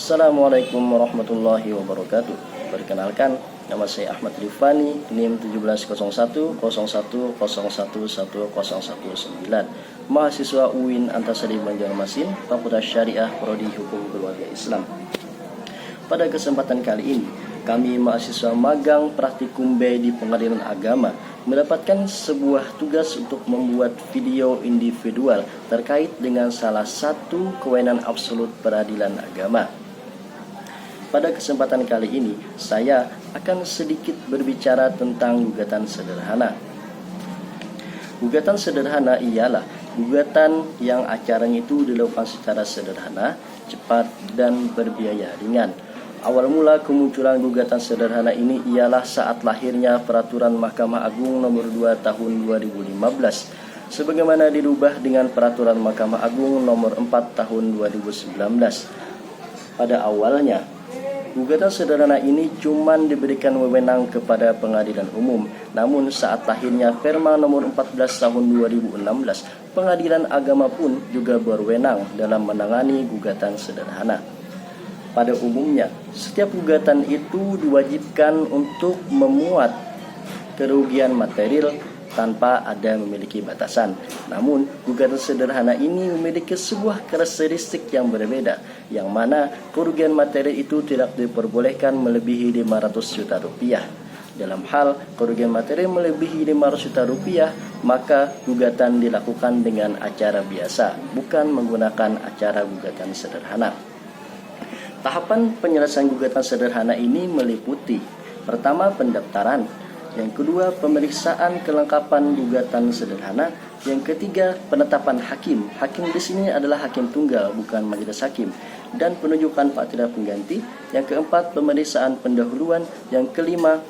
Assalamualaikum warahmatullahi wabarakatuh. Perkenalkan, nama saya Ahmad Rifani, NIM 170101011019, mahasiswa UIN Antasari Banjarmasin, Fakultas Syariah Prodi Hukum Keluarga Islam. Pada kesempatan kali ini, kami mahasiswa magang praktikum B di Pengadilan Agama mendapatkan sebuah tugas untuk membuat video individual terkait dengan salah satu kewenangan absolut peradilan agama. Pada kesempatan kali ini, saya akan sedikit berbicara tentang gugatan sederhana. Gugatan sederhana ialah gugatan yang acaranya itu dilakukan secara sederhana, cepat, dan berbiaya ringan. Awal mula kemunculan gugatan sederhana ini ialah saat lahirnya Peraturan Mahkamah Agung Nomor 2 Tahun 2015, sebagaimana dirubah dengan Peraturan Mahkamah Agung Nomor 4 Tahun 2019. Pada awalnya, gugatan sederhana ini cuma diberikan wewenang kepada pengadilan umum. Namun saat lahirnya Perma nomor 14 tahun 2016, pengadilan agama pun juga berwenang dalam menangani gugatan sederhana. Pada umumnya, setiap gugatan itu diwajibkan untuk memuat kerugian material tanpa ada memiliki batasan. Namun, gugatan sederhana ini memiliki sebuah karakteristik yang berbeda, yang mana kerugian materi itu tidak diperbolehkan melebihi 500 juta rupiah. Dalam hal kerugian materi melebihi 500 juta rupiah, maka gugatan dilakukan dengan acara biasa, bukan menggunakan acara gugatan sederhana. Tahapan penyelesaian gugatan sederhana ini meliputi: pertama, pendaftaran; yang kedua, pemeriksaan kelengkapan gugatan sederhana; yang ketiga, penetapan hakim. Hakim di sini adalah hakim tunggal, bukan majelis hakim; dan penunjukan paktilah pengganti. Yang keempat, pemeriksaan pendahuluan. Yang kelima,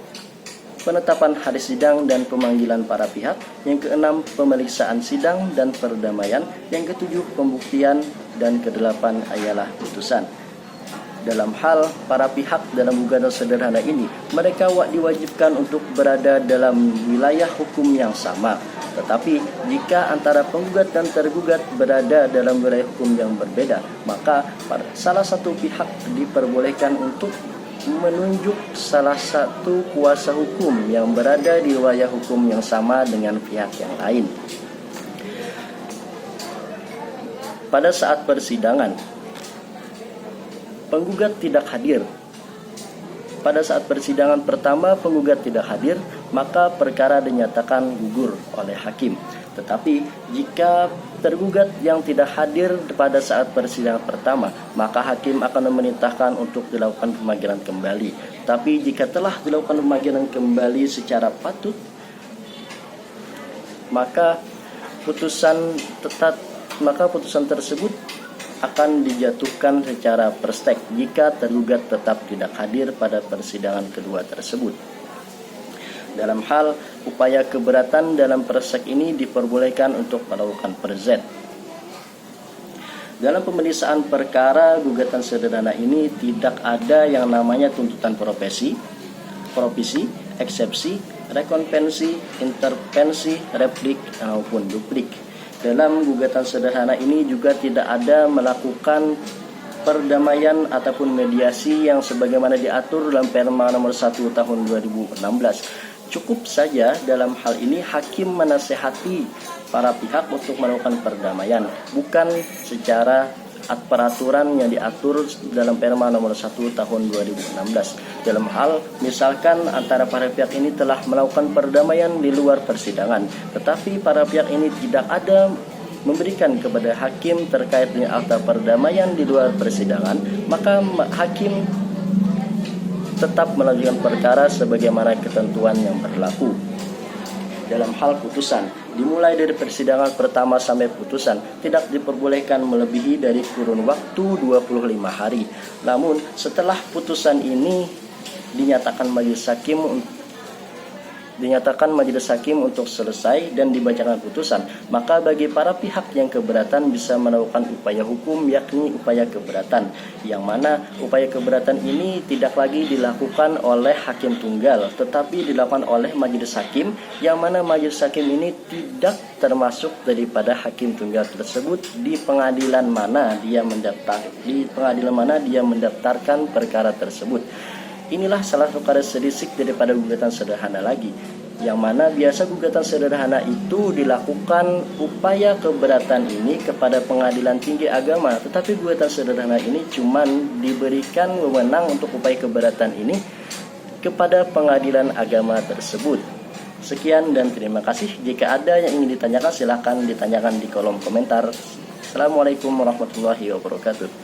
penetapan hari sidang dan pemanggilan para pihak. Yang keenam, pemeriksaan sidang dan perdamaian. Yang ketujuh, pembuktian. Dan kedelapan ialah putusan. Dalam hal para pihak dalam gugatan sederhana ini, mereka diwajibkan untuk berada dalam wilayah hukum yang sama. Tetapi jika antara penggugat dan tergugat berada dalam wilayah hukum yang berbeda, maka salah satu pihak diperbolehkan untuk menunjuk salah satu kuasa hukum yang berada di wilayah hukum yang sama dengan pihak yang lain. Pada saat persidangan, penggugat tidak hadir. Pada saat persidangan pertama penggugat tidak hadir, maka perkara dinyatakan gugur oleh hakim. Tetapi jika tergugat yang tidak hadir pada saat persidangan pertama, maka hakim akan memerintahkan untuk dilakukan pemanggilan kembali. Tapi jika telah dilakukan pemanggilan kembali secara patut, maka putusan tersebut akan dijatuhkan secara perstek jika tergugat tetap tidak hadir pada persidangan kedua tersebut. Dalam hal upaya keberatan dalam perstek ini diperbolehkan untuk melakukan perzet. Dalam pemeriksaan perkara gugatan sederhana ini tidak ada yang namanya tuntutan provisi, eksepsi, rekonvensi, intervensi, replik maupun duplik. Dalam gugatan sederhana ini juga tidak ada melakukan perdamaian ataupun mediasi yang sebagaimana diatur dalam Perma nomor 1 tahun 2016. Cukup saja dalam hal ini hakim menasehati para pihak untuk melakukan perdamaian, bukan secara peraturan yang diatur dalam Perma nomor 1 tahun 2016. Dalam hal misalkan antara para pihak ini telah melakukan perdamaian di luar persidangan, tetapi para pihak ini tidak ada memberikan kepada hakim terkait dengan akta perdamaian di luar persidangan, maka hakim tetap melanjutkan perkara sebagaimana ketentuan yang berlaku. Dalam hal putusan, dimulai dari persidangan pertama sampai putusan tidak diperbolehkan melebihi dari kurun waktu 25 hari. Namun setelah putusan ini dinyatakan majelis hakim dinyatakan majelis hakim untuk selesai dan dibacakan putusan, maka bagi para pihak yang keberatan bisa melakukan upaya hukum, yakni upaya keberatan, yang mana upaya keberatan ini tidak lagi dilakukan oleh hakim tunggal, tetapi dilakukan oleh majelis hakim, yang mana majelis hakim ini tidak termasuk daripada hakim tunggal tersebut di pengadilan mana dia mendaftarkan perkara tersebut. Inilah salah satu karakteristik daripada gugatan sederhana lagi, yang mana biasa gugatan sederhana itu dilakukan upaya keberatan ini kepada pengadilan tinggi agama, tetapi gugatan sederhana ini cuman diberikan wewenang untuk upaya keberatan ini kepada pengadilan agama tersebut. Sekian dan terima kasih. Jika ada yang ingin ditanyakan, silahkan ditanyakan di kolom komentar. Assalamualaikum warahmatullahi wabarakatuh.